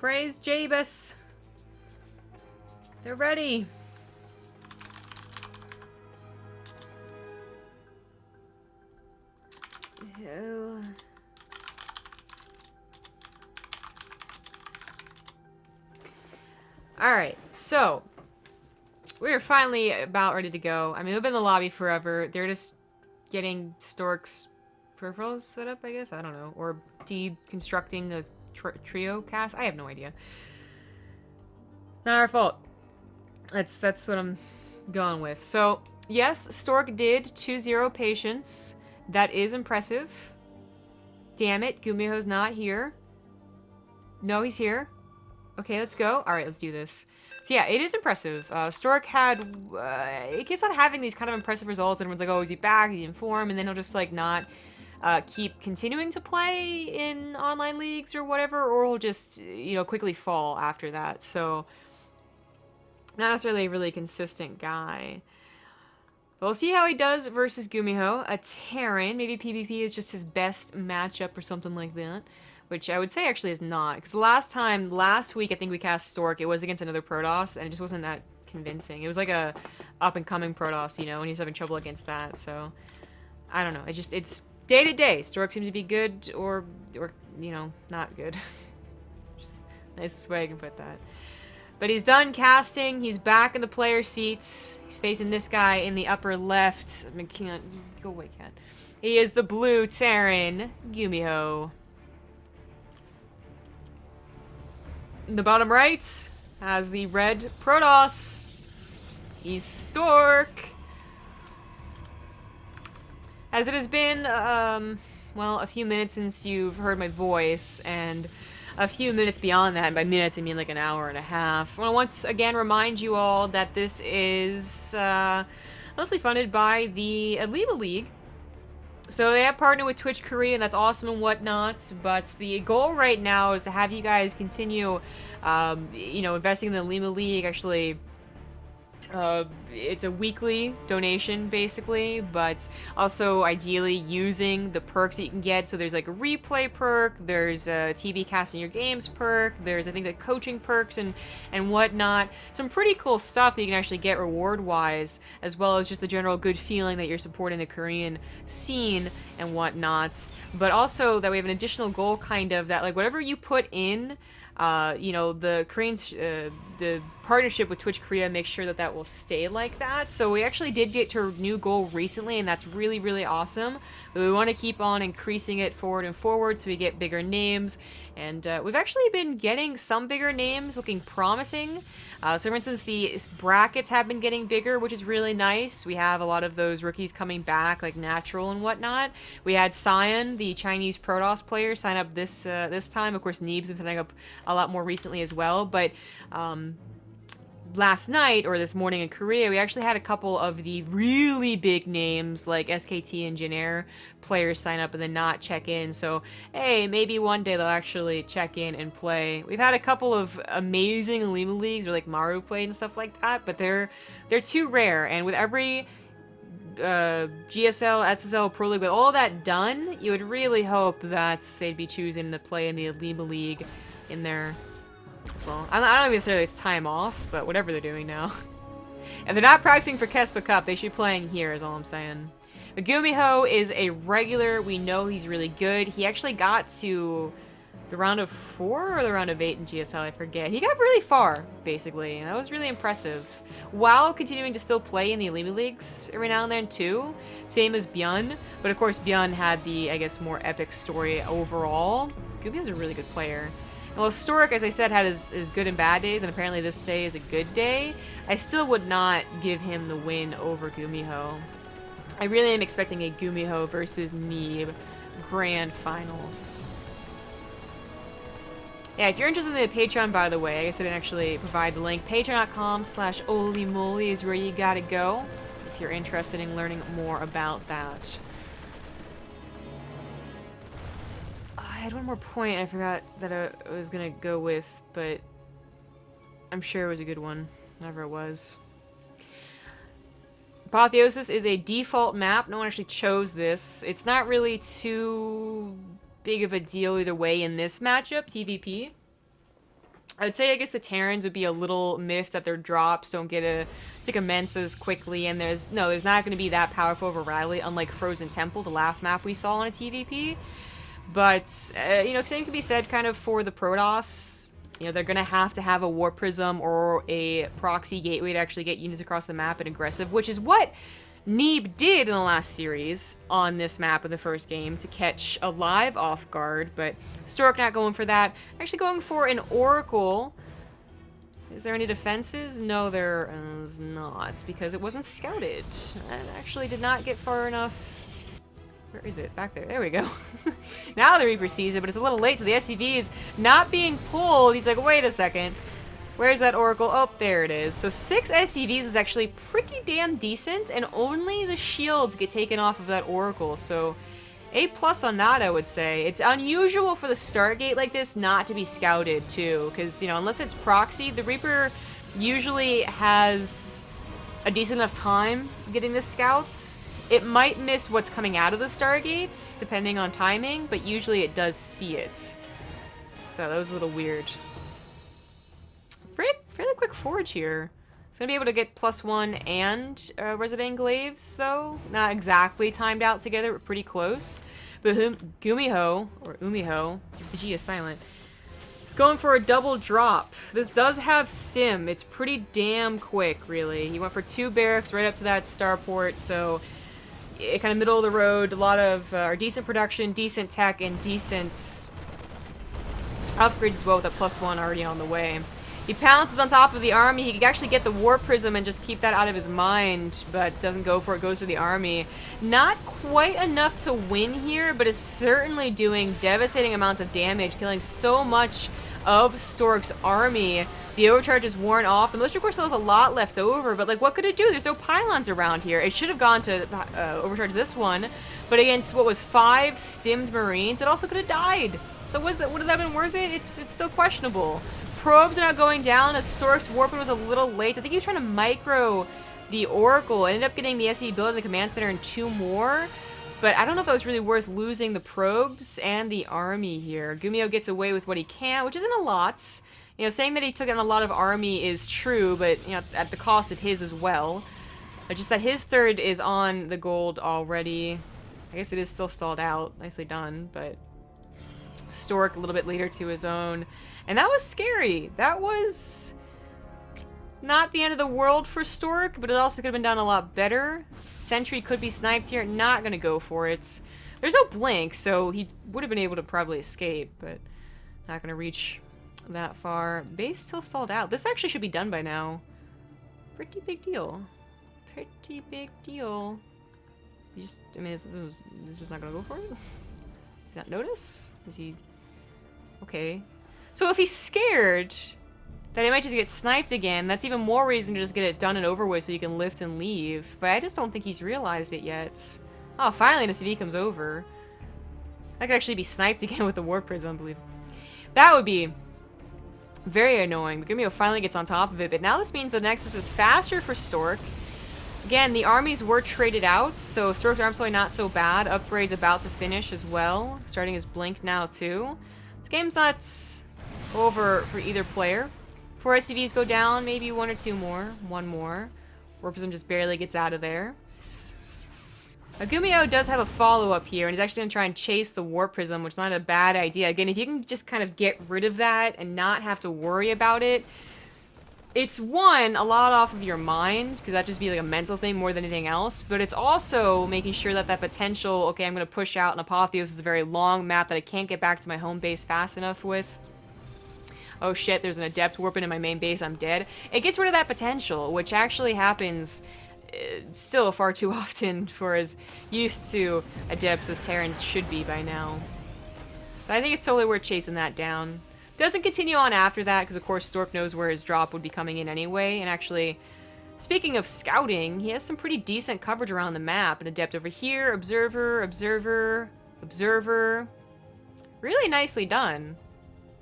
Praise Jabus. They're ready. Ew. Alright, so we're finally about ready to go. I mean, we've been in the lobby forever. They're just getting Stork's peripherals set up, I guess? I don't know. Or deconstructing the trio cast? I have no idea. Not our fault. That's what I'm going with. So, yes, Stork did 2-0 patience. That is impressive. Damn it, GuMiho's not here. No, he's here. Okay, let's go. Alright, let's do this. So yeah, it is impressive. Stork had, it keeps on having these kind of impressive results, and everyone's like, oh, is he back? Is he in form? And then he'll just, like, not keep continuing to play in online leagues or whatever, or he'll just, you know, quickly fall after that. So, not necessarily a really consistent guy. But we'll see how he does versus GuMiho. A Terran, maybe PvP is just his best matchup or something like that. Which I would say actually is not. Because last week I think we cast Stork, it was against another Protoss, and it just wasn't that convincing. It was like a up-and-coming Protoss, you know, and he's having trouble against that, so... I don't know, it's day to day. Stork seems to be good, or you know, not good. Just nicest way I can put that. But he's done casting, he's back in the player seats. He's facing this guy in the upper left. I mean, can't, go away, cat. He is the blue Terran, GuMiho. In the bottom right has the red Protoss. He's Stork. As it has been, well, a few minutes since you've heard my voice, and a few minutes beyond that, and by minutes I mean like an hour and a half, I want to once again remind you all that this is mostly funded by the Olimoleague. So they have partnered with Twitch Korea, and that's awesome and whatnot, but the goal right now is to have you guys continue, you know, investing in the Olimoleague. Actually, it's a weekly donation, basically, but also ideally using the perks that you can get. So there's like a replay perk, there's a TV casting your games perk, there's I think the coaching perks and whatnot. Some pretty cool stuff that you can actually get reward-wise, as well as just the general good feeling that you're supporting the Korean scene and whatnot. But also that we have an additional goal, kind of, that like whatever you put in, you know, the Koreans, the partnership with Twitch Korea makes sure that that will stay like that. So we actually did get to a new goal recently, and that's really, really awesome. But we want to keep on increasing it forward and forward so we get bigger names. And we've actually been getting some bigger names looking promising. So for instance, the brackets have been getting bigger, which is really nice. We have a lot of those rookies coming back, like Natural and whatnot. We had Cyan, the Chinese Protoss player, sign up this time. Of course, Neeb's been signing up a lot more recently as well. But last night, or this morning in Korea, we actually had a couple of the really big names, like SKT and Jin players sign up and then not check in. So, hey, maybe one day they'll actually check in and play. We've had a couple of amazing Olimoleagues, or like REUPLOAD and stuff like that, but they're too rare. And with every GSL, SSL, Pro League, with all that done, you would really hope that they'd be choosing to play in the Olimoleague in their... Well, I don't even say it's time off, but whatever they're doing now. If they're not practicing for Kespa Cup, they should be playing here, is all I'm saying. But GuMiho is a regular. We know he's really good. He actually got to the round of 4 or the round of 8 in GSL, I forget. He got really far, basically, and that was really impressive. While continuing to still play in the Olimoleagues every now and then, too. Same as Byun, but of course Byun had the, I guess, more epic story overall. GuMiho's a really good player. Well, Stork, as I said, had his good and bad days, and apparently this day is a good day. I still would not give him the win over GuMiho. I really am expecting a GuMiho versus Neeb grand finals. Yeah, if you're interested in the Patreon, by the way, I guess I didn't actually provide the link. Patreon.com/Olimoleague is where you gotta go if you're interested in learning more about that. I had one more point I forgot that I was gonna go with, but I'm sure it was a good one, whatever it was. Apotheosis is a default map. No one actually chose this. It's not really too big of a deal either way in this matchup, TvP. I would say, I guess, the Terrans would be a little miffed that their drops don't get a take immense as quickly, and there's not going to be that powerful of a rally, unlike Frozen Temple, the last map we saw on a TvP. But, you know, same can be said kind of for the Protoss. You know, they're going to have a Warp Prism or a Proxy Gateway to actually get units across the map and aggressive, which is what Neeb did in the last series on this map in the first game to catch Alive off guard, but Stork not going for that. Actually going for an Oracle. Is there any defenses? No, there is not, because it wasn't scouted. It actually did not get far enough. Where is it? Back there. There we go. Now the Reaper sees it, but it's a little late, so the SCV is not being pulled. He's like, wait a second. Where's that Oracle? Oh, there it is. So 6 SCVs is actually pretty damn decent, and only the shields get taken off of that Oracle, so A+ on that, I would say. It's unusual for the Stargate like this not to be scouted, too, because, you know, unless it's proxy, the Reaper usually has a decent enough time getting the scouts. It might miss what's coming out of the Stargates, depending on timing, but usually it does see it. So that was a little weird. Fairly quick forge here. It's gonna be able to get +1 and Resident Glaives, though. Not exactly timed out together, but pretty close. But GuMiho, or Umiho, the G is silent, it's going for a double drop. This does have stim. It's pretty damn quick, really. He went for 2 barracks right up to that starport, so it kind of middle of the road. A lot of decent production, decent tech, and decent upgrades as well with a +1 already on the way. He pounces on top of the army. He could actually get the Warp Prism and just keep that out of his mind, but doesn't go for it, goes for the army. Not quite enough to win here, but is certainly doing devastating amounts of damage, killing so much of Stork's army. The overcharge is worn off. The militia corps still has a lot left over, but like, what could it do? There's no pylons around here. It should have gone to overcharge this one, but against what was 5 stimmed Marines, it also could have died. So would that have been worth it? It's still questionable. Probes are now going down as Stork's Warping was a little late. I think he was trying to micro the Oracle. Ended up getting the SE built in the command center and 2 more. But I don't know if that was really worth losing the probes and the army here. GuMiho gets away with what he can, which isn't a lot. You know, saying that he took down a lot of army is true, but, you know, at the cost of his as well. Just that his 3rd is on the gold already. I guess it is still stalled out. Nicely done, but Stork a little bit later to his own. And that was scary. That was not the end of the world for Stork, but it also could have been done a lot better. Sentry could be sniped here. Not going to go for it. There's no blink, so he would have been able to probably escape, but not going to reach that far. Base still stalled out. This actually should be done by now. Pretty big deal. Pretty big deal. You just, I mean, is just not going to go for it? Does he not notice? Is he... Okay. So if he's scared that he might just get sniped again, that's even more reason to just get it done and over with so you can lift and leave. But I just don't think he's realized it yet. Oh, finally the CV comes over. I could actually be sniped again with the Warp Prism, I believe. That would be very annoying. But GuMiho finally gets on top of it. But now this means the Nexus is faster for Stork. Again, the armies were traded out, so Stork's arm supply not so bad. Upgrade's about to finish as well. Starting his blink now too. This game's not over for either player. 4 SCVs go down, maybe 1 or 2 more. 1 more. Warp Prism just barely gets out of there. GuMiho does have a follow-up here, and he's actually going to try and chase the Warp Prism, which is not a bad idea. Again, if you can just kind of get rid of that and not have to worry about it, it's, one, a lot off of your mind, because that'd just be like a mental thing more than anything else, but it's also making sure that that potential, okay, I'm going to push out an Apotheos is a very long map that I can't get back to my home base fast enough with. Oh shit, there's an Adept warping in my main base, I'm dead. It gets rid of that potential, which actually happens still far too often for as used to Adepts as Terrans should be by now. So I think it's totally worth chasing that down. Doesn't continue on after that, because of course Stork knows where his drop would be coming in anyway, and actually, speaking of scouting, he has some pretty decent coverage around the map. An Adept over here, Observer, Observer, Observer. Really nicely done.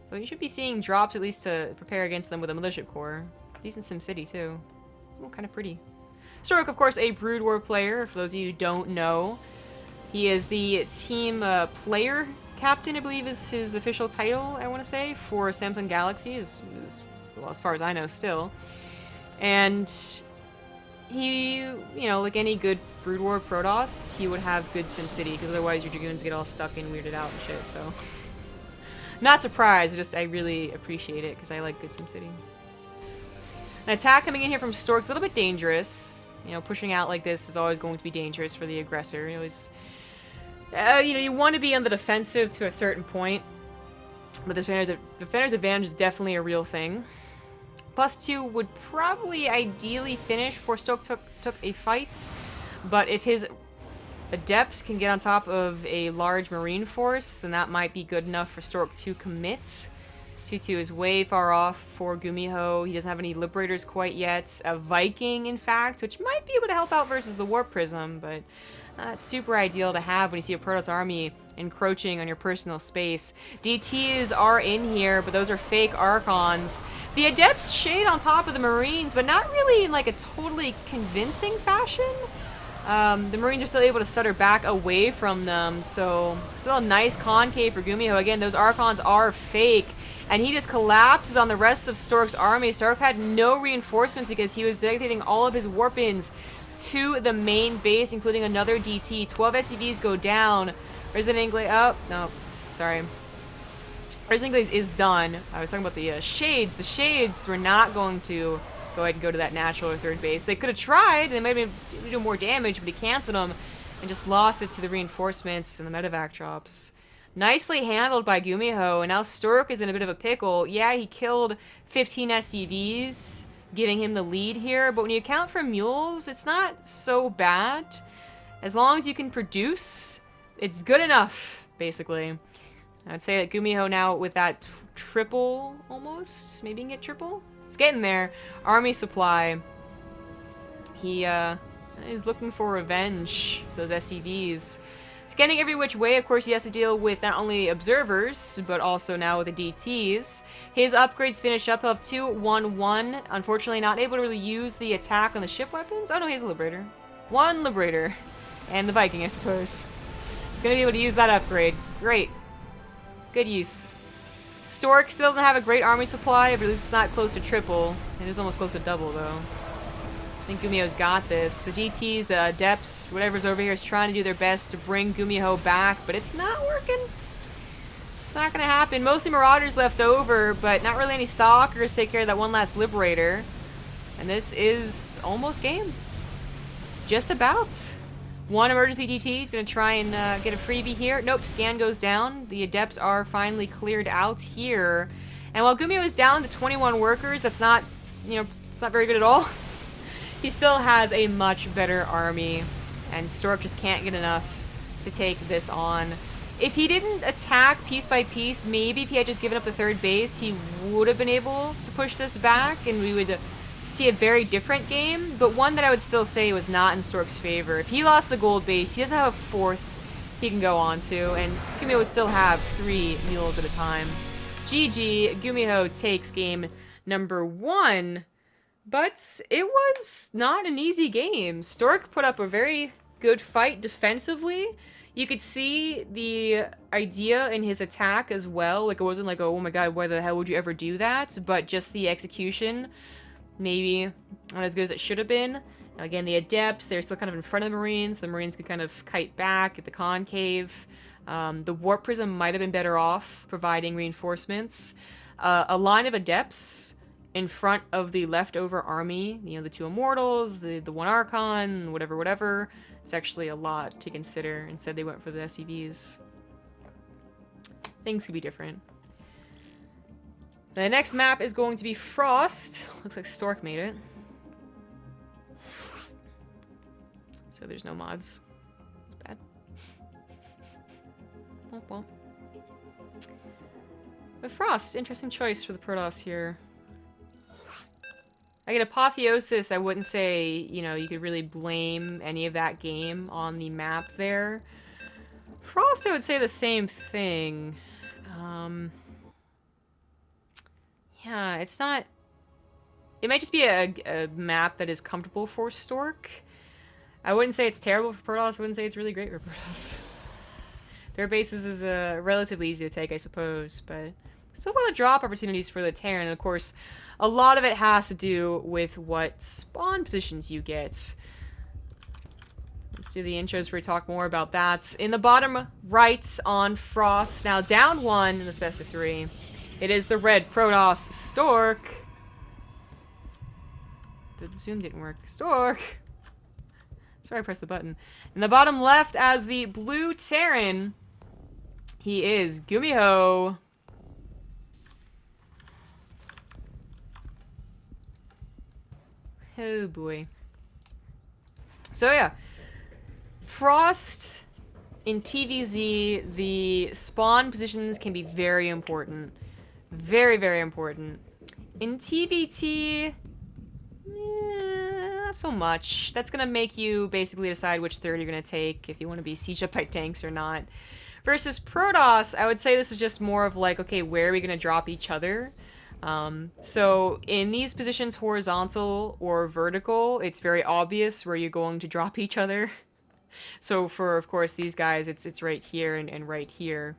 So you should be seeing drops at least to prepare against them with a Militia Corps. Decent SimCity too. Oh, kind of pretty. Stork, of course, a Brood War player, for those of you who don't know. He is the team player captain, I believe is his official title, I want to say, for Samsung Galaxy, well, as far as I know, still. And he, you know, like any good Brood War Protoss, he would have good SimCity, because otherwise your Dragoons get all stuck and weirded out and shit, so. Not surprised, just I really appreciate it, because I like good SimCity. An attack coming in here from Stork's a little bit dangerous. You know, pushing out like this is always going to be dangerous for the aggressor. You know, you want to be on the defensive to a certain point, but the defender's advantage is definitely a real thing. +2 would probably ideally finish before Stork took a fight, but if his Adepts can get on top of a large marine force, then that might be good enough for Stork to commit. 2-2 is way far off for GuMiho. He doesn't have any Liberators quite yet. A Viking, in fact, which might be able to help out versus the Warp Prism, but not super ideal to have when you see a Protoss army encroaching on your personal space. DTs are in here, but those are fake Archons. The Adepts shade on top of the Marines, but not really in like a totally convincing fashion. The Marines are still able to stutter back away from them, so still a nice concave for GuMiho. Again, those Archons are fake, and he just collapses on the rest of Stork's army. Stork had no reinforcements because he was dedicating all of his warp-ins to the main base, including another DT. 12 SCVs go down. Resident Glaze, oh, no, sorry. Resident Glaze is done. I was talking about the Shades. The Shades were not going to go ahead and go to that natural or third base. They could have tried, they might have been doing more damage, but he canceled them and just lost it to the reinforcements and the medevac drops. Nicely handled by GuMiho, and now Stork is in a bit of a pickle. Yeah, he killed 15 SCVs, giving him the lead here, but when you account for mules, it's not so bad. As long as you can produce, it's good enough, basically. I'd say that GuMiho now with that triple, almost, maybe he can get triple? It's getting there. Army supply. He is looking for revenge, those SCVs. Scanning every which way, of course, he has to deal with not only observers, but also now with the DTs. His upgrades finish up of 2-1-1. Unfortunately, not able to really use the attack on the ship weapons. Oh no, he has a Liberator. One Liberator. And the Viking, I suppose. He's going to be able to use that upgrade. Great. Good use. Stork still doesn't have a great army supply, but at least it's not close to triple. It is almost close to double, though. I think GuMiho's got this. The DTs, the Adepts, whatever's over here is trying to do their best to bring GuMiho back, but it's not working. It's not going to happen. Mostly Marauders left over, but not really any Stalkers take care of that one last Liberator. And this is almost game. Just about. One emergency DT, gonna try and get a freebie here. Nope, scan goes down. The Adepts are finally cleared out here. And while GuMiho is down to 21 workers, that's not, you know, it's not very good at all. He still has a much better army, and Stork just can't get enough to take this on. If he didn't attack piece by piece, maybe if he had just given up the third base, he would have been able to push this back, and we would see a very different game, but one that I would still say was not in Stork's favor. If he lost the gold base, he doesn't have a fourth he can go on to, and GuMiho would still have 3 mules at a time. GG, GuMiho takes game number 1, but it was not an easy game. Stork put up a very good fight defensively. You could see the idea in his attack as well. Like, it wasn't like, oh my god, why the hell would you ever do that? But just the execution, maybe not as good as it should have been. Now, again, the Adepts, they're still kind of in front of the Marines. The Marines could kind of kite back at the concave. The Warp Prism might have been better off providing reinforcements. A line of Adepts in front of the leftover army, you know, the 2 Immortals, the 1 Archon, whatever. It's actually a lot to consider. Instead, they went for the SCVs. Things could be different. The next map is going to be Frost. Looks like Stork made it. So there's no mods. It's bad. Oh, well. But Frost, interesting choice for the Protoss here. Like, Apotheosis, I wouldn't say, you know, you could really blame any of that game on the map there. Frost, I would say the same thing. Yeah, it's not... It might just be a map that is comfortable for Stork. I wouldn't say it's terrible for Protoss. I wouldn't say it's really great for Protoss. Third bases is relatively easy to take, I suppose, but still a lot of drop opportunities for the Terran, and of course, a lot of it has to do with what spawn positions you get. Let's do the intros where we talk more about that. In the bottom right on Frost, now down 1 in this best of 3. It is the red Protoss Stork. The zoom didn't work. Stork! Sorry, I pressed the button. In the bottom left as the blue Terran, he is GuMiho. Oh boy. So yeah. Frost in TvZ, the spawn positions can be very important. Very, very important. In TvT, not so much. That's gonna make you basically decide which third you're gonna take, if you want to be sieged up by tanks or not. Versus Protoss, I would say this is just more of like, okay, where are we gonna drop each other? So in these positions, horizontal or vertical, it's very obvious where you're going to drop each other. So for, of course, these guys, it's right here and right here.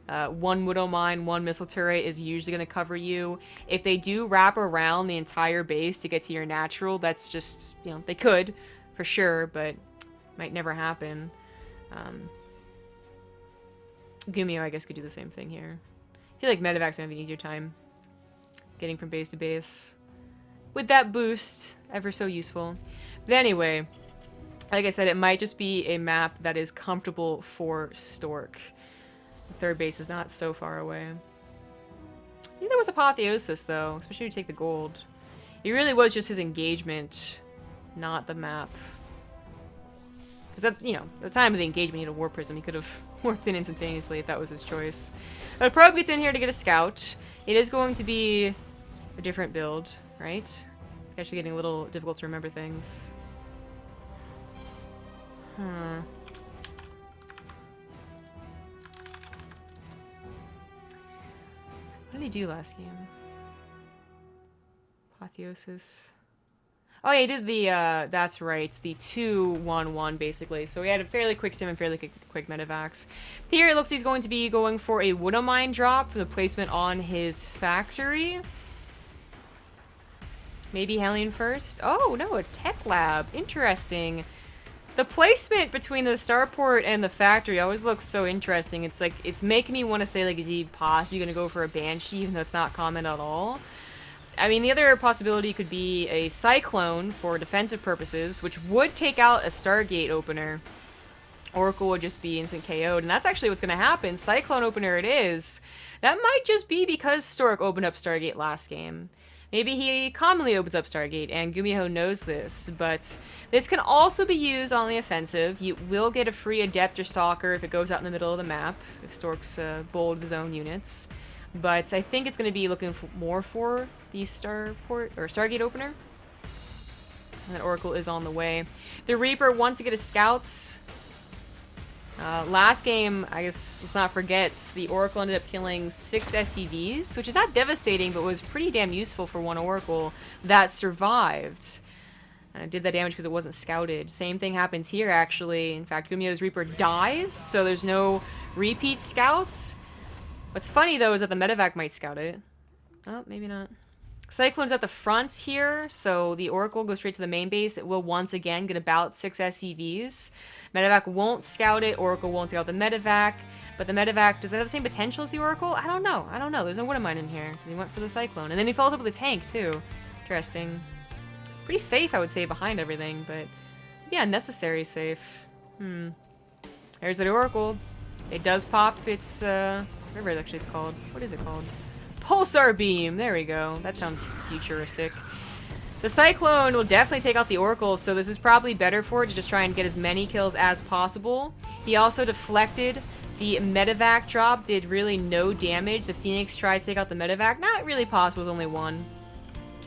One Widow Mine, one missile turret is usually going to cover you. If they do wrap around the entire base to get to your natural, that's just, you know, they could, for sure, but might never happen. GuMiho, I guess, could do the same thing here. I feel like Medevac's going to have an easier time getting from base to base. With that boost, ever so useful. But anyway, like I said, it might just be a map that is comfortable for Stork. The third base is not so far away. I think there was Apotheosis, though, especially to take the gold. It really was just his engagement, not the map. Because, at, you know, at the time of the engagement, he had a War Prism. He could have warped in instantaneously if that was his choice. But a probe gets in here to get a scout. It is going to be a different build, right? It's actually getting a little difficult to remember things. Huh. What did he do last game? Apotheosis. Oh yeah, he did the, that's right, the 2-1-1 basically. So he had a fairly quick sim and fairly quick medevacs. Here it looks like he's going to be going for a Widow Mine drop for the placement on his factory. Maybe Hellion first? Oh no, a tech lab. Interesting. The placement between the starport and the factory always looks so interesting. It's like, it's making me want to say, like, is he possibly going to go for a Banshee, even though it's not common at all? I mean, the other possibility could be a Cyclone for defensive purposes, which would take out a Stargate opener. Oracle would just be instant KO'd, and that's actually what's going to happen. Cyclone opener it is. That might just be because Stork opened up Stargate last game. Maybe he commonly opens up Stargate, and GuMiho knows this, but this can also be used on the offensive. You will get a free Adept or Stalker if it goes out in the middle of the map, if Stork's bold with his own units. But I think it's going to be looking more for the Starport, or Stargate opener. And that Oracle is on the way. The Reaper wants to get his scouts. Last game, I guess, let's not forget, the Oracle ended up killing 6 SCVs, which is not devastating, but was pretty damn useful for one Oracle that survived. Did that damage because it wasn't scouted. Same thing happens here, actually. In fact, GuMiho's Reaper dies, so there's no repeat scouts. What's funny, though, is that the medevac might scout it. Oh, maybe not. Cyclone's at the front here, so the Oracle goes straight to the main base. It will once again get about 6 SCVs. Medevac won't scout it. Oracle won't scout the medevac. But the medevac, does it have the same potential as the Oracle? I don't know. I don't know. There's no Widow Mine in here. He went for the Cyclone. And then he follows up with a tank, too. Interesting. Pretty safe, I would say, behind everything, but yeah, necessary safe. There's the Oracle. It does pop its, whatever actually it's called. What is it called? Pulsar Beam! There we go. That sounds futuristic. The Cyclone will definitely take out the Oracle, so this is probably better for it to just try and get as many kills as possible. He also deflected the medevac drop, did really no damage. The Phoenix tries to take out the medevac. Not really possible with only 1.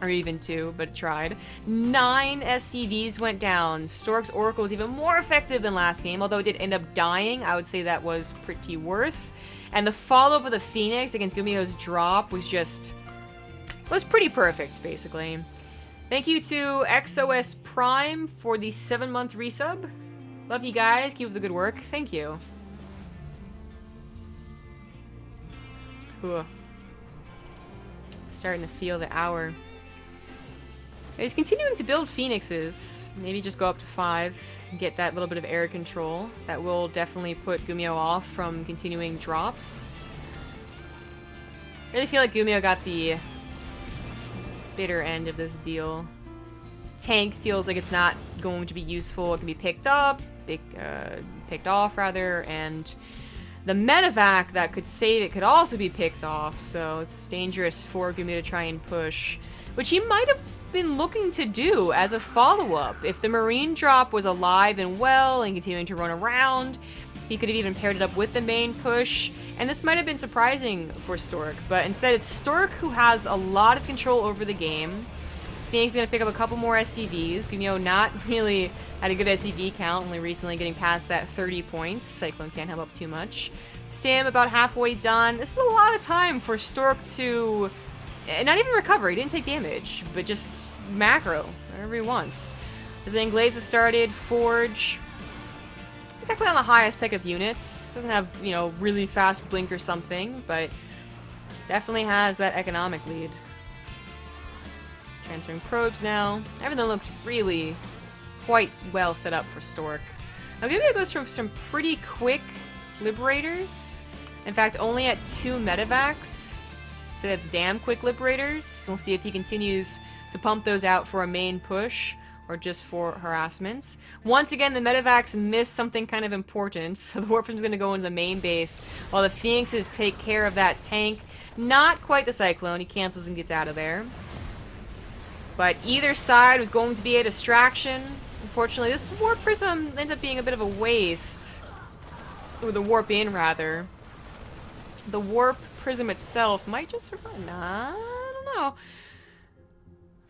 Or even 2, but it tried. 9 SCVs went down. Stork's Oracle is even more effective than last game, although it did end up dying. I would say that was pretty worth. And the follow-up of the Phoenix against GuMiho's drop was just... was pretty perfect, basically. Thank you to XOS Prime for the 7-month resub. Love you guys. Keep up the good work. Thank you. Ugh. Starting to feel the hour. He's continuing to build phoenixes. Maybe just go up to 5 and get that little bit of air control. That will definitely put GuMiho off from continuing drops. I really feel like GuMiho got the bitter end of this deal. Tank feels like it's not going to be useful. It can be picked up, picked off rather, and the medevac that could save it could also be picked off, so it's dangerous for GuMiho to try and push, which he might have been looking to do as a follow-up. If the Marine drop was alive and well and continuing to run around, he could have even paired it up with the main push, and this might have been surprising for Stork, but instead it's Stork who has a lot of control over the game. Phoenix is going to pick up a couple more SCVs. GuMiho not really had a good SCV count, only recently getting past that 30 points. Cyclone can't help up too much. Stam about halfway done. This is a lot of time for Stork to not even recover. He didn't take damage, but just macro whenever he wants. His Glaives has started. Forge. He's actually on the highest tech of units. Doesn't have, you know, really fast blink or something, but definitely has that economic lead. Transferring probes now. Everything looks really quite well set up for Stork. Now GuMiho goes from some pretty quick Liberators. In fact, only at 2 medevacs. So that's damn quick Liberators. We'll see if he continues to pump those out for a main push or just for harassments. Once again, the medevacs miss something kind of important. So the Warp Prism's going to go into the main base while the Phoenixes take care of that tank. Not quite the Cyclone. He cancels and gets out of there. But either side was going to be a distraction. Unfortunately, this Warp Prism ends up being a bit of a waste. Or the Warp In, rather. The Warp Prism itself might just survive. Nah, I don't know.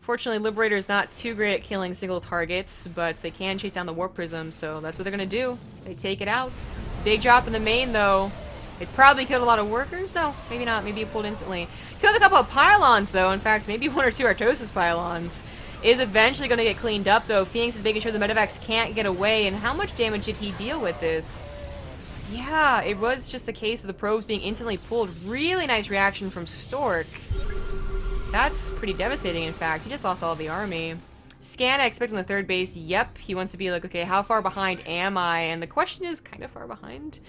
Fortunately, Liberator is not too great at killing single targets, but they can chase down the Warp Prism, so that's what they're going to do. They take it out. Big drop in the main, though. It probably killed a lot of workers? No, maybe not. Maybe it pulled instantly. Killed a couple of pylons, though. In fact, maybe 1 or 2 Artosis pylons. Is eventually going to get cleaned up, though. Phoenix is making sure the medevacs can't get away. And how much damage did he deal with this? Yeah, it was just the case of the probes being instantly pulled. Really nice reaction from Stork. That's pretty devastating, in fact. He just lost all of the army. Scanna expecting the 3rd base. Yep, he wants to be like, okay, how far behind am I? And the question is, kind of far behind.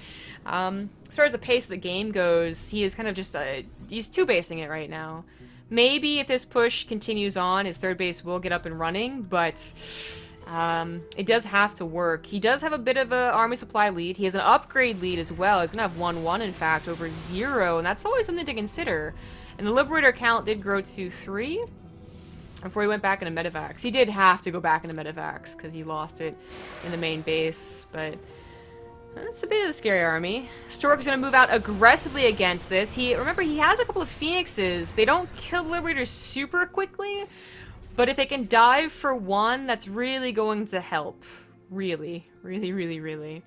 As far as the pace of the game goes, he is kind of just, he's 2-basing it right now. Maybe if this push continues on, his 3rd base will get up and running, but it does have to work. He does have a bit of an army supply lead. He has an upgrade lead as well. He's going to have 1-1, in fact, over 0, and that's always something to consider. And the Liberator count did grow to 3 before he went back into medevacs. He did have to go back into medevacs because he lost it in the main base, but that's a bit of a scary army. Stork is going to move out aggressively against this. Remember, he has a couple of Phoenixes. They don't kill Liberators super quickly, but if they can dive for 1, that's really going to help. Really, really, really, really.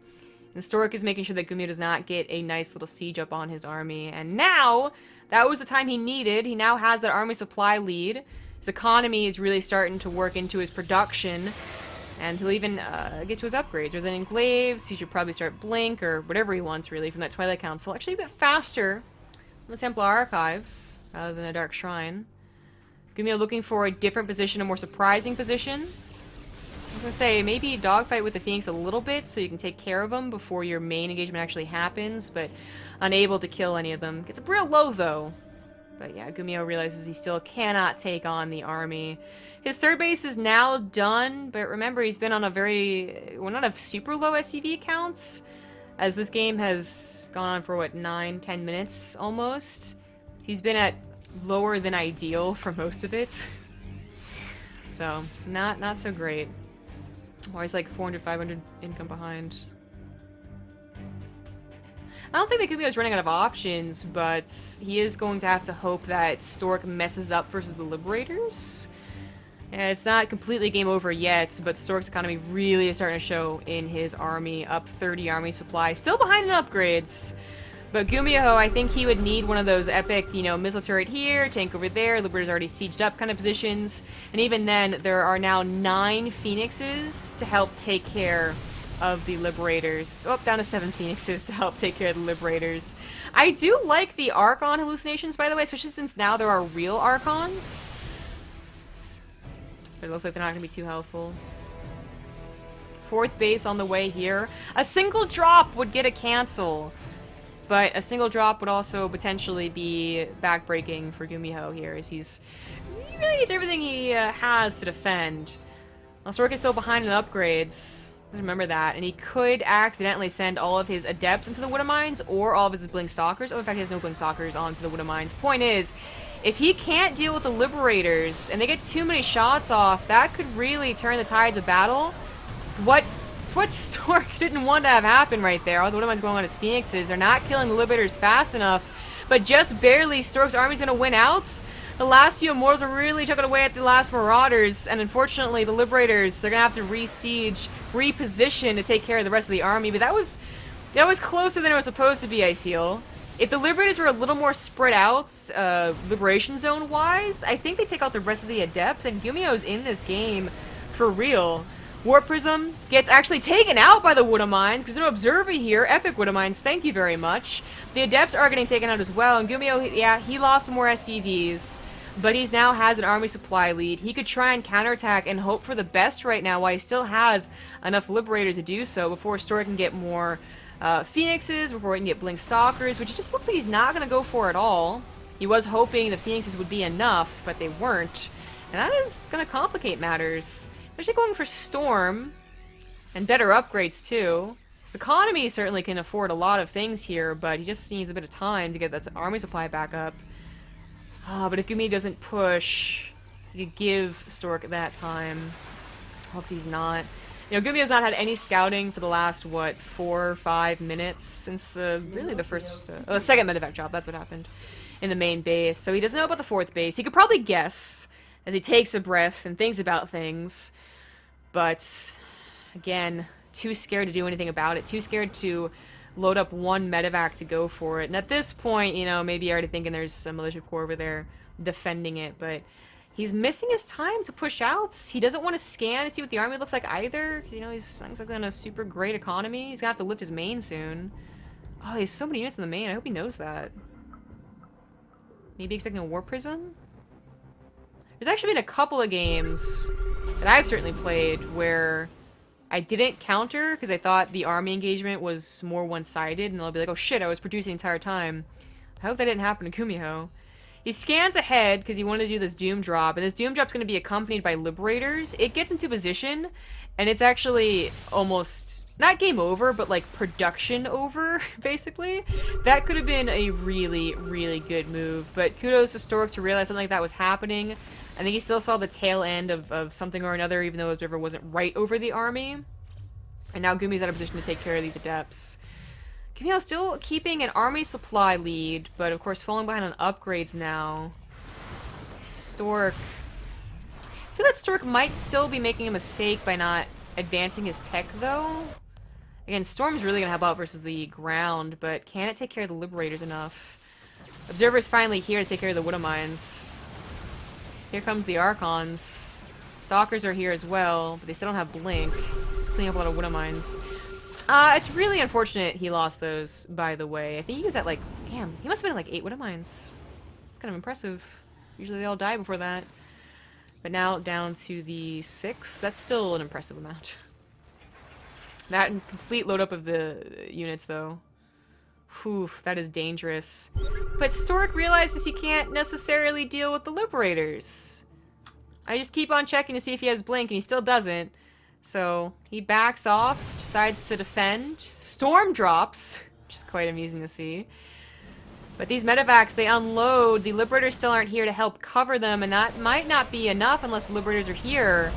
And Stork is making sure that GuMiho does not get a nice little siege up on his army. And now, that was the time he needed. He now has that army supply lead. His economy is really starting to work into his production. And he'll even get to his upgrades. There's an Glaives. He should probably start Blink or whatever he wants, really, from that Twilight Council. Actually, a bit faster than the Templar Archives rather than a Dark Shrine. GuMiho looking for a different position, a more surprising position. I was going to say, maybe dogfight with the Phoenix a little bit so you can take care of them before your main engagement actually happens, but unable to kill any of them. Gets real low, though. But yeah, GuMiho realizes he still cannot take on the army. His 3rd base is now done, but remember, he's been on a very, well, not a super low SCV counts, as this game has gone on for, what, 9-10 minutes almost. He's been at lower than ideal for most of it. So, not so great. Always like 400, 500 income behind. I don't think that GuMiho is running out of options, but he is going to have to hope that Stork messes up versus the Liberators. And it's not completely game over yet, but Stork's economy really is starting to show in his army. Up 30 army supply. Still behind in upgrades. But GuMiho, I think he would need one of those epic, you know, missile turret here, tank over there, Liberators already sieged up kind of positions. And even then, there are now 9 Phoenixes to help take care of the Liberators. Oh, down to 7 Phoenixes to help take care of the Liberators. I do like the Archon hallucinations, by the way, especially since now there are real Archons. But it looks like they're not going to be too helpful. 4th base on the way here. A single drop would get a cancel. But a single drop would also potentially be backbreaking for GuMiho here, as he really needs everything he has to defend. Well, Stork is still behind in upgrades. Remember that. And he could accidentally send all of his Adepts into the Wood of Mines, or all of his Blink Stalkers. Oh, in fact, he has no Blink Stalkers onto the Wood of Mines. Point is, if he can't deal with the Liberators, and they get too many shots off, that could really turn the tides of battle. It's what Stork didn't want to have happen right there. All the Wood of Mines going on his Phoenixes. They're not killing the Liberators fast enough, but just barely Stork's army's going to win out. The last few Immortals are really chucking away at the last Marauders, and unfortunately the Liberators, they're going to have to re-siege, reposition to take care of the rest of the army, but that was closer than it was supposed to be, I feel. If the Liberators were a little more spread out, Liberation Zone-wise, I think they take out the rest of the Adepts, and GuMiho's in this game for real. Warp Prism gets actually taken out by the Wood of Mines, because there's no Observer here. Epic Wood of Mines, thank you very much. The Adepts are getting taken out as well, and GuMiho, yeah, he lost some more SCVs, but he now has an army supply lead. He could try and counterattack and hope for the best right now, while he still has enough Liberators to do so before Stork can get more Phoenixes, before he can get Blink Stalkers, which it just looks like he's not going to go for at all. He was hoping the Phoenixes would be enough, but they weren't, and that is going to complicate matters. Especially going for Storm, and better upgrades too. His economy certainly can afford a lot of things here, but he just needs a bit of time to get that army supply back up. But if GuMiho doesn't push, he could give Stork that time. Hopes he's not. You know, GuMiho's not had any scouting for the last, what, 4 or 5 minutes since really the second medevac job. That's what happened in the main base. So he doesn't know about the 4th base. He could probably guess as he takes a breath and thinks about things. But, again, too scared to do anything about it. Too scared to load up one medevac to go for it. And at this point, you know, maybe you're already thinking there's a militia corps over there defending it. But he's missing his time to push out. He doesn't want to scan to see what the army looks like either. Because, you know, he's like in a super great economy. He's going to have to lift his main soon. Oh, he has so many units in the main. I hope he knows that. Maybe expecting a Warp Prism? There's actually been a couple of games that I've certainly played where I didn't counter because I thought the army engagement was more one-sided, and they'll be like, oh shit, I was producing the entire time. I hope that didn't happen to GuMiho. He scans ahead because he wanted to do this Doom Drop, and this Doom Drop's going to be accompanied by Liberators. It gets into position, and it's actually almost, not game over, but like production over, basically. That could have been a really, really good move, but kudos to Stork to realize something like that was happening. I think he still saw the tail end of something or another, even though Observer wasn't right over the army. And now GuMiho's out of position to take care of these Adepts. GuMiho's still keeping an army supply lead, but of course falling behind on upgrades now. Stork. I feel that Stork might still be making a mistake by not advancing his tech, though. Again, Storm's really going to help out versus the ground, but can it take care of the Liberators enough? Observer's finally here to take care of the Wood of Mines. Here comes the Archons. Stalkers are here as well, but they still don't have Blink. Just cleaning up a lot of Wood of Mines. It's really unfortunate he lost those, by the way. I think he was at like, damn, he must have been at like 8 Wood of Mines. It's kind of impressive. Usually they all die before that. But now down to the 6. That's still an impressive amount. That and complete load up of the units, though. Whew, that is dangerous. But Stork realizes he can't necessarily deal with the Liberators. I just keep on checking to see if he has Blink, and he still doesn't. So he backs off, decides to defend. Storm drops, which is quite amusing to see. But these medevacs, they unload. The Liberators still aren't here to help cover them, and that might not be enough unless the Liberators are here.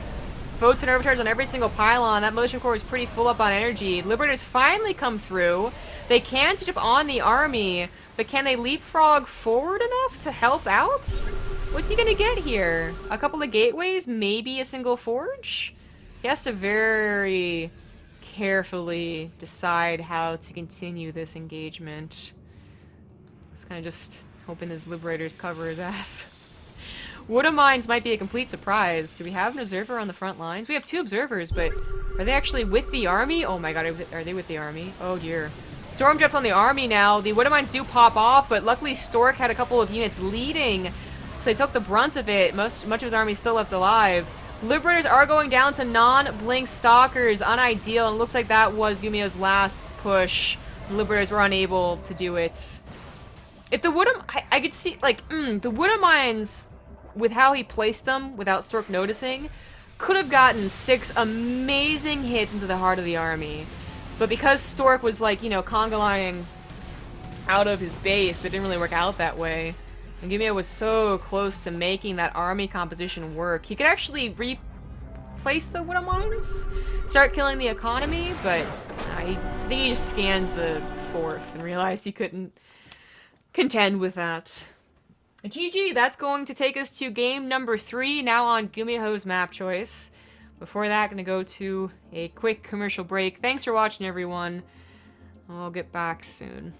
Boats and overcharges on every single pylon. That militia corps is pretty full up on energy. Liberators finally come through. They can switch up on the army, but can they leapfrog forward enough to help out? What's he gonna get here? A couple of gateways? Maybe a single forge? He has to very carefully decide how to continue this engagement. He's kind of just hoping his Liberators cover his ass. Wood Mines might be a complete surprise. Do we have an observer on the front lines? We have 2 observers, but are they actually with the army? Oh my god, are they with the army? Oh dear. Storm jumps on the army now. The Wood Mines do pop off, but luckily Stork had a couple of units leading, so they took the brunt of it. Much of his army still left alive. Liberators are going down to non-blink stalkers. Unideal, and it looks like that was GuMiho's last push. Liberators were unable to do it. If the I could see, like, the Wood Mines, with how he placed them, without Stork noticing, could have gotten 6 amazing hits into the heart of the army. But because Stork was, like, you know, conga lining out of his base, it didn't really work out that way. And GuMiho was so close to making that army composition work. He could actually replace the Wood Mines, start killing the economy, but I think he just scanned the 4th and realized he couldn't contend with that. GG, that's going to take us to game number 3, now on GuMiho's map choice. Before that, gonna go to a quick commercial break. Thanks for watching, everyone. I'll get back soon.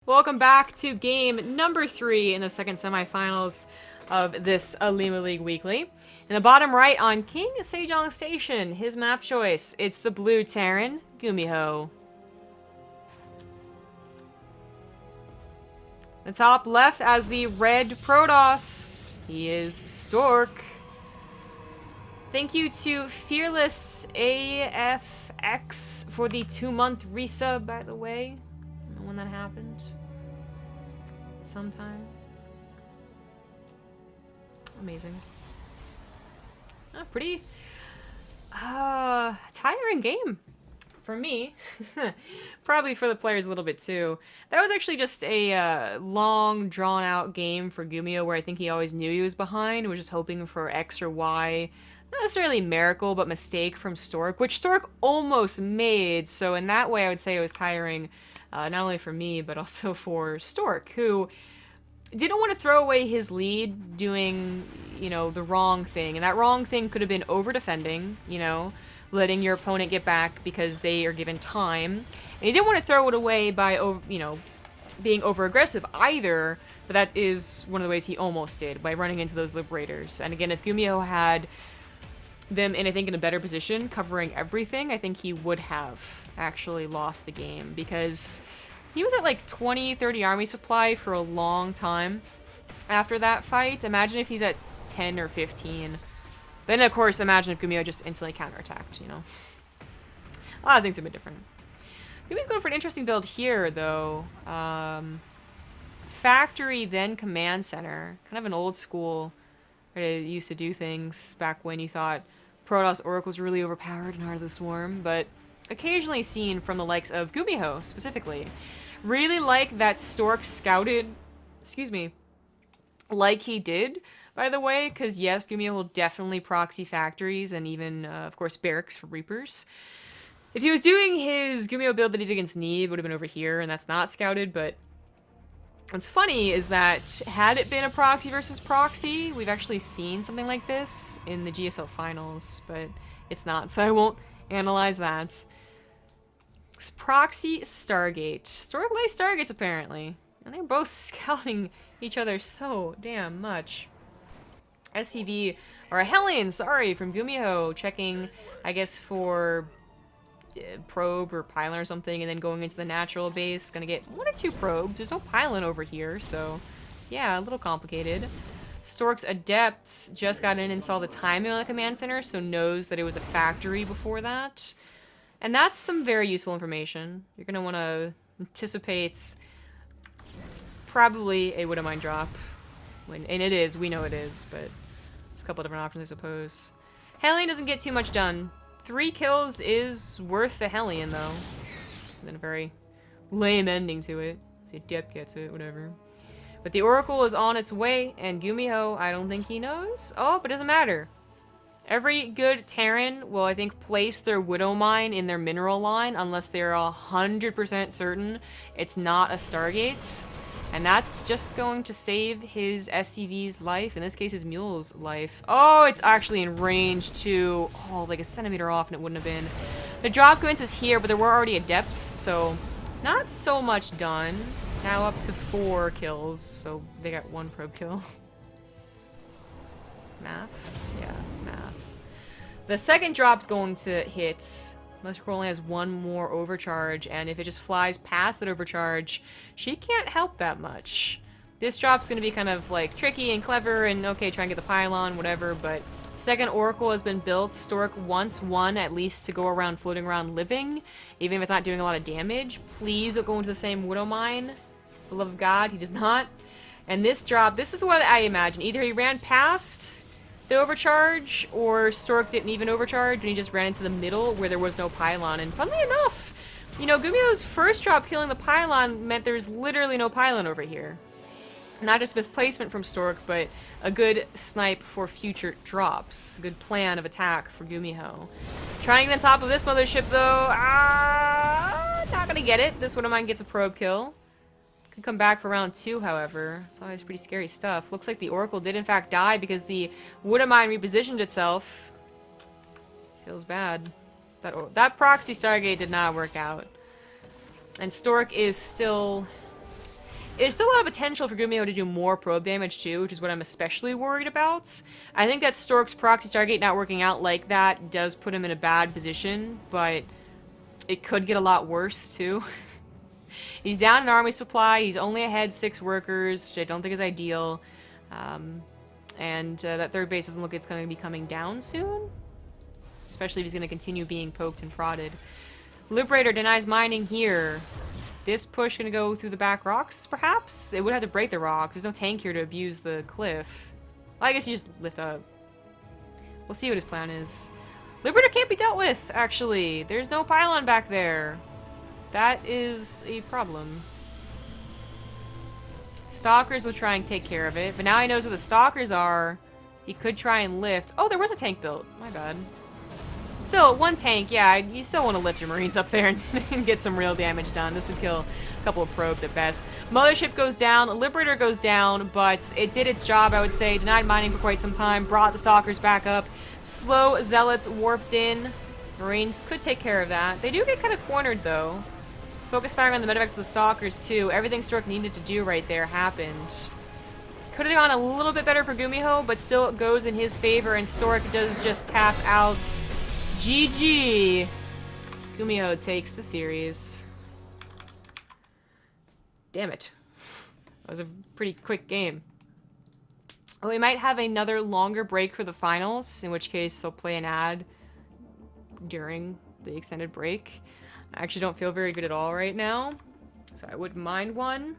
Welcome back to game number 3 in the second semifinals of this Olimoleague Weekly. In the bottom right on King Sejong Station, his map choice, it's the blue Terran, GuMiho. The top left as the red Protoss, he is Stork. Thank you to Fearless AFX for the 2-month resub, by the way. I don't know when that happened. Sometime. Amazing. Pretty tiring game for me. Probably for the players a little bit too. That was actually just a long, drawn-out game for GuMiho, where I think he always knew he was behind. Was just hoping for X or Y. Not necessarily miracle, but mistake from Stork, which Stork almost made. So in that way, I would say it was tiring, not only for me, but also for Stork, who didn't want to throw away his lead doing, you know, the wrong thing. And that wrong thing could have been over-defending, you know, letting your opponent get back because they are given time. And he didn't want to throw it away by, you know, being over-aggressive either, but that is one of the ways he almost did, by running into those Liberators. And again, if GuMiho had them in, I think, in a better position, covering everything, I think he would have actually lost the game, because he was at like 20, 30 army supply for a long time after that fight. Imagine if he's at 10 or 15. Then, of course, imagine if GuMiho just instantly counterattacked, you know. A lot of things have been different. GuMiho's going for an interesting build here, though. Factory, then command center. Kind of an old school way to used to do things back when you thought Protoss Orc was really overpowered in Heart of the Swarm, but occasionally seen from the likes of GuMiho, specifically. Really like that Stork scouted, excuse me, like he did, by the way, because yes, GuMiho will definitely proxy factories and even, of course, barracks for Reapers. If he was doing his GuMiho build that he did against Neve, it would have been over here, and that's not scouted, but what's funny is that had it been a proxy versus proxy, we've actually seen something like this in the GSL finals, but it's not, so I won't analyze that. It's proxy Stargate. Stork lays Stargates, apparently. And they're both scouting each other so damn much. SCV, or a Hellion, sorry, from GuMiho, checking, I guess, for probe or pylon or something, and then going into the natural base. Gonna get 1 or 2 probes. There's no pylon over here, so yeah, a little complicated. Stork's Adepts just got in and saw the timing on the command center, so knows that it was a factory before that. And that's some very useful information. You're gonna want to anticipate probably a Wood Mine drop. And it is, we know it is, but there's a couple of different options, I suppose. Hellion doesn't get too much done. 3 kills is worth the Hellion, though. And then a very lame ending to it. The Adept gets it, whatever. But the Oracle is on its way, and GuMiho, I don't think he knows. Oh, but it doesn't matter. Every good Terran will, I think, place their Widow Mine in their mineral line unless they're 100% certain it's not a Stargate. And that's just going to save his SCV's life, in this case his mule's life. Oh, it's actually in range too. Oh, like a centimeter off and it wouldn't have been. The drop commences here, but there were already Adepts, so not so much done. Now up to 4 kills, so they got 1 probe kill. Math? Yeah, math. The second drop's going to hit. Electrical only has 1 more overcharge, and if it just flies past that overcharge, she can't help that much. This drop's going to be kind of like tricky and clever and okay, try and get the pylon, whatever, but second Oracle has been built. Stork wants 1 at least to go around floating around living, even if it's not doing a lot of damage. Please don't go into the same Widow Mine. For the love of God, he does not. And this drop, this is what I imagine. Either he ran past the overcharge, or Stork didn't even overcharge, and he just ran into the middle where there was no pylon. And funnily enough, you know, GuMiho's first drop killing the pylon meant there's literally no pylon over here. Not just misplacement from Stork, but a good snipe for future drops. A good plan of attack for GuMiho. Trying to get on top of this mothership, though. Not gonna get it. This one of mine gets a probe kill. Could come back for round 2, however. It's always pretty scary stuff. Looks like the Oracle did in fact die because the Widow Mine repositioned itself. Feels bad. That proxy Stargate did not work out. And Stork is still... There's still a lot of potential for GuMiho to do more probe damage too, which is what I'm especially worried about. I think that Stork's proxy Stargate not working out like that does put him in a bad position, but it could get a lot worse too. He's down in army supply, he's only ahead 6 workers, which I don't think is ideal. That third base doesn't look like it's going to be coming down soon. Especially if he's going to continue being poked and prodded. Liberator denies mining here. This push gonna go through the back rocks, perhaps? They would have to break the rocks. There's no tank here to abuse the cliff. Well, I guess you just lift up. We'll see what his plan is. Liberator can't be dealt with, actually. There's no pylon back there. That is a problem. Stalkers will try and take care of it, but now he knows where the stalkers are. He could try and lift. Oh, there was a tank built. My bad. Still, 1 tank, yeah, you still want to lift your Marines up there and get some real damage done. This would kill a couple of probes at best. Mothership goes down, Liberator goes down, but it did its job, I would say. Denied mining for quite some time, brought the Stalkers back up. Slow Zealots warped in. Marines could take care of that. They do get kind of cornered, though. Focus firing on the medevacs of the Stalkers, too. Everything Stork needed to do right there happened. Could have gone a little bit better for GuMiho, but still it goes in his favor, and Stork does just tap out. GG! GuMiho takes the series. Damn it. That was a pretty quick game. Well, we might have another longer break for the finals, in which case I'll play an ad during the extended break. I actually don't feel very good at all right now, so I wouldn't mind one.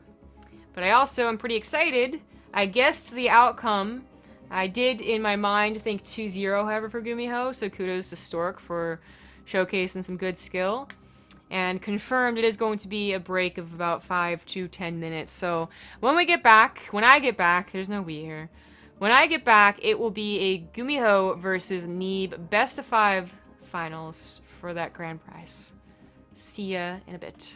But I also am pretty excited. I guessed the outcome. I did, in my mind, think 2-0, however, for GuMiho, so kudos to Stork for showcasing some good skill. And confirmed it is going to be a break of about 5 to 10 minutes. So when I get back, there's no we here. When I get back, it will be a GuMiho versus Neeb best of 5 finals for that grand prize. See ya in a bit.